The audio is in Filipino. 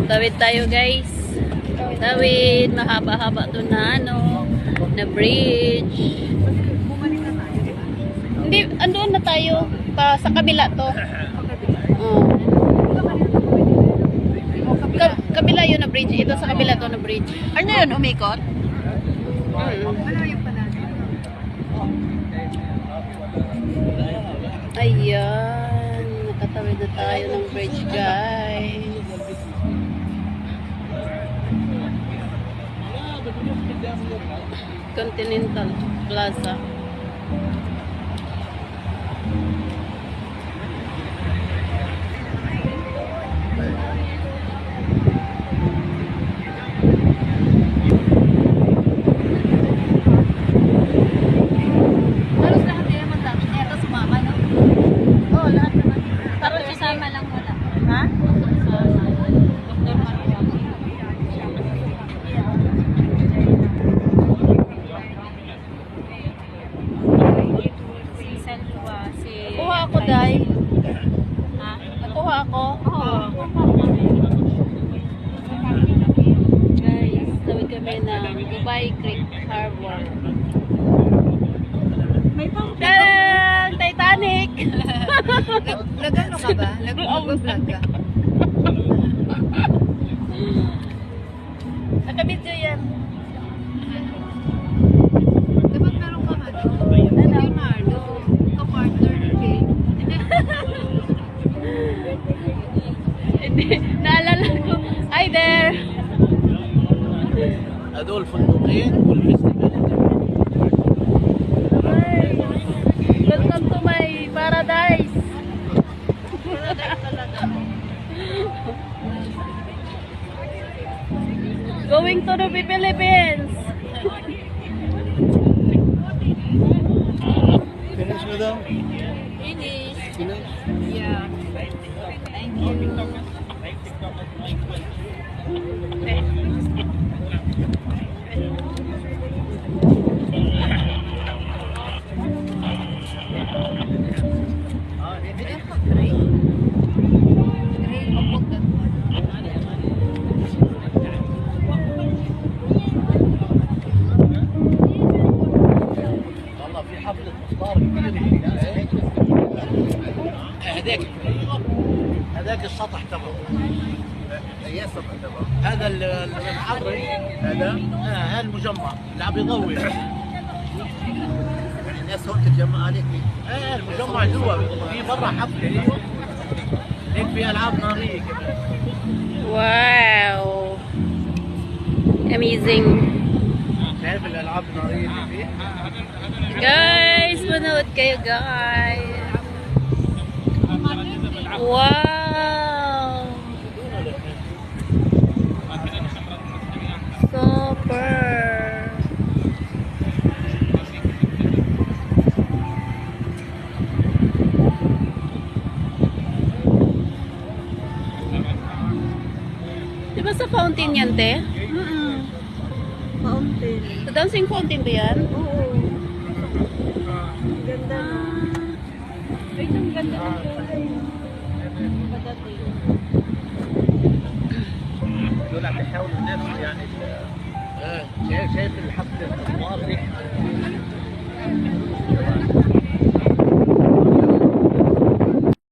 Tawid tayo guys. Tawid. Mahaba-haba to na ano. Na bridge. Hindi, andoon na tayo. Sa kabila to. Kabila yun na bridge. Ito sa kabila to na bridge. Ano yun? Umikot? Ayan. Nakatawid na tayo ng bridge guys. Continental Plaza. Nakuha ako, Day. Ha? Nakuha ako? Oo. Guys, tawid kami ng Dubai Creek Harbor. May pang Titanic! Nagano ka ba? Nag-vlog ka? Nakabidyo yan. Dapat meron ka ano? Leonardo. Ka-partner kay. Hindi. Naalala ko. Hi there! هذول فندقين والفستيفال. Welcome to my paradise! Going to the Philippines! Finish madam? Finish. Finish? Yeah. Thank you. والله في حفلة إفطار كبيرة. هذاك السطح تبعه. اي السطح تبعه؟ هذا الحضري هذا هذا المجمع اللي عم يضوي. الناس هون تتجمع عليك. المجمع جوا في برا حفلة. هيك في ألعاب نارية كمان. Wow! Amazing! تعرف الألعاب النارية اللي فيه؟ Guys, manood kayo guys! Wow! Super! Diba sa fountain yan, te? Fountain. Sa dancing fountain ba yan? Oo. Ganda no? Ay, ang ganda ng kulay.